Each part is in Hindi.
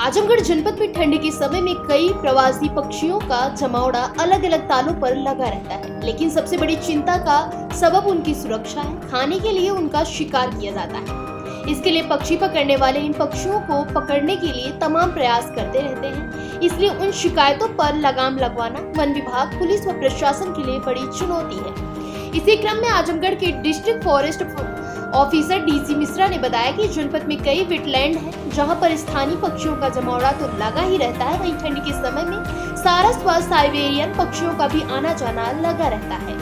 आजमगढ़ जनपद में ठंड के समय में कई प्रवासी पक्षियों का जमावड़ा अलग अलग तालों पर लगा रहता है, लेकिन सबसे बड़ी चिंता का सबब उनकी सुरक्षा है। खाने के लिए उनका शिकार किया जाता है। इसके लिए पक्षी पकड़ने वाले इन पक्षियों को पकड़ने के लिए तमाम प्रयास करते रहते हैं। इसलिए उन शिकायतों पर लगाम लगवाना वन विभाग, पुलिस व प्रशासन के लिए बड़ी चुनौती है। इसी क्रम में आजमगढ़ के district forest officer DC Mishra ने बताया कि जनपद में कई वेटलैंड हैं, जहां पर स्थानीय पक्षियों का जमावड़ा तो लगा ही रहता है, वहीं ठंड के समय में सारस व साइबेरियन पक्षियों का भी आना जाना लगा रहता है।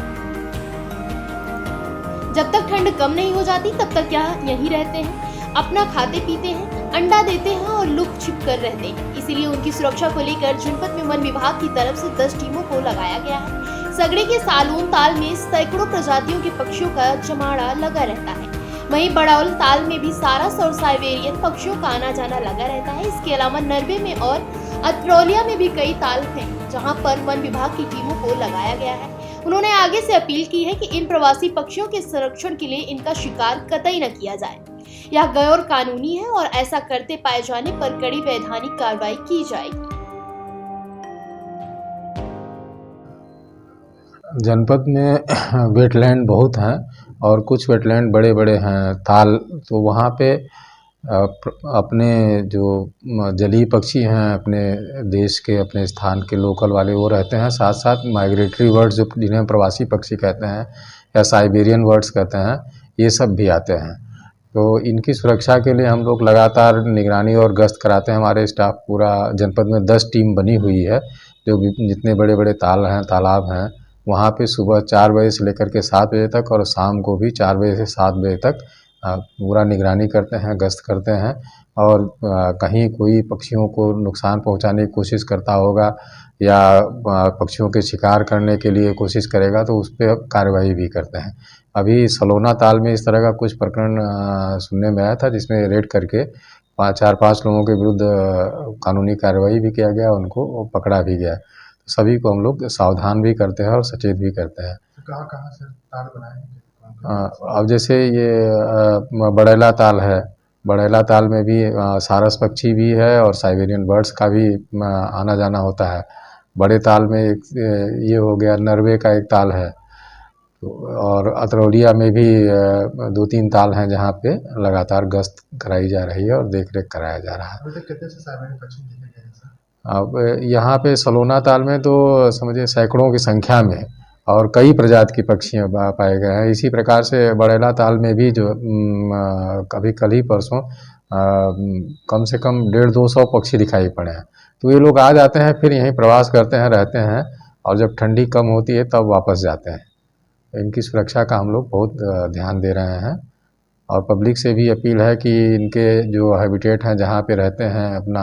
जब तक ठंड कम नहीं हो जाती तब तक यहीं रहते हैं, अपना खाते पीते हैं, अंडा देते हैं और लुक छिप कर रहते हैं। इसीलिए उनकी सुरक्षा को लेकर जनपद में वन विभाग की तरफ से 10 टीमों को लगाया गया है। सगड़े के सालून ताल में सैकड़ों प्रजातियों के पक्षियों का जमावड़ा लगा रहता है। वहीं बड़ौल ताल में भी सारस और साइबेरियन पक्षियों का आना जाना लगा रहता है। इसके अलावा नरवे में और अत्रौलिया में भी कई ताल हैं, जहां पर वन विभाग की टीमों को लगाया गया है। उन्होंने आगे से अपील की है कि इन प्रवासी पक्षियों के संरक्षण के लिए इनका शिकार कतई न किया जाए। यह गैर कानूनी है और ऐसा करते पाए जाने पर कड़ी वैधानिक कार्रवाई की जाएगी। जनपद में वेटलैंड बहुत हैं और कुछ वेटलैंड बड़े बड़े हैं ताल, तो वहाँ पे अपने जो जलीय पक्षी हैं अपने देश के, अपने स्थान के लोकल वाले वो रहते हैं। साथ साथ माइग्रेटरी बर्ड्स जो जिन्हें प्रवासी पक्षी कहते हैं या साइबेरियन बर्ड्स कहते हैं, ये सब भी आते हैं। तो इनकी सुरक्षा के लिए हम लोग लगातार निगरानी और गश्त कराते हैं। हमारे स्टाफ पूरा जनपद में 10 टीम बनी हुई है, जो जितने बड़े बड़े ताल हैं, तालाब हैं, वहाँ पे सुबह 4 बजे से लेकर के 7 बजे तक और शाम को भी 4 बजे से 7 बजे तक पूरा निगरानी करते हैं, गश्त करते हैं। और कहीं कोई पक्षियों को नुकसान पहुंचाने की कोशिश करता होगा या पक्षियों के शिकार करने के लिए कोशिश करेगा तो उस पर कार्रवाई भी करते हैं। अभी सलोना ताल में इस तरह का कुछ प्रकरण सुनने में आया था, जिसमें रेड करके 4-5 लोगों के विरुद्ध कानूनी कार्रवाई भी किया गया, उनको पकड़ा भी गया। सभी को हम लोग सावधान भी करते हैं और सचेत भी करते हैं। तो कहाँ से ताल बनाए? अब जैसे ये बड़ैला ताल है, बड़ैला ताल में भी सारस पक्षी भी है और साइबेरियन बर्ड्स का भी आना जाना होता है। बड़े ताल में एक ये हो गया, नरवे का एक ताल है, और अतरौलिया में भी 2-3 ताल हैं जहाँ पे लगातार गश्त कराई जा रही है और देख रेख कराया जा रहा है। कितने से साइबेरियन पक्षी देखे गए सर? अब यहाँ पे सलोना ताल में तो समझिए सैकड़ों की संख्या में और कई प्रजाति की पक्षियाँ पाए गए हैं। इसी प्रकार से बड़ैला ताल में भी जो कभी कल ही परसों कम से कम 150-200 पक्षी दिखाई पड़े हैं। तो ये लोग आ जाते हैं, फिर यहीं प्रवास करते हैं, रहते हैं, और जब ठंडी कम होती है तब वापस जाते हैं। इनकी सुरक्षा का हम लोग बहुत ध्यान दे रहे हैं और पब्लिक से भी अपील है कि इनके जो हैबिटेट हैं, जहाँ पे रहते हैं, अपना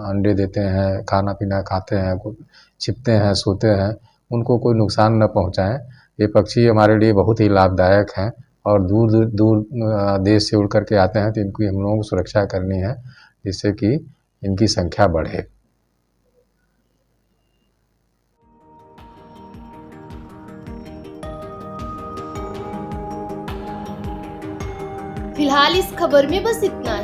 अंडे देते हैं, खाना पीना खाते हैं, छिपते हैं, सोते हैं, उनको कोई नुकसान न पहुँचाएं। ये पक्षी हमारे लिए बहुत ही लाभदायक हैं और दूर दूर देश से उड़ कर के आते हैं, तो इनकी हम लोगों को सुरक्षा करनी है, जिससे कि इनकी संख्या बढ़े। फिलहाल इस खबर में बस इतना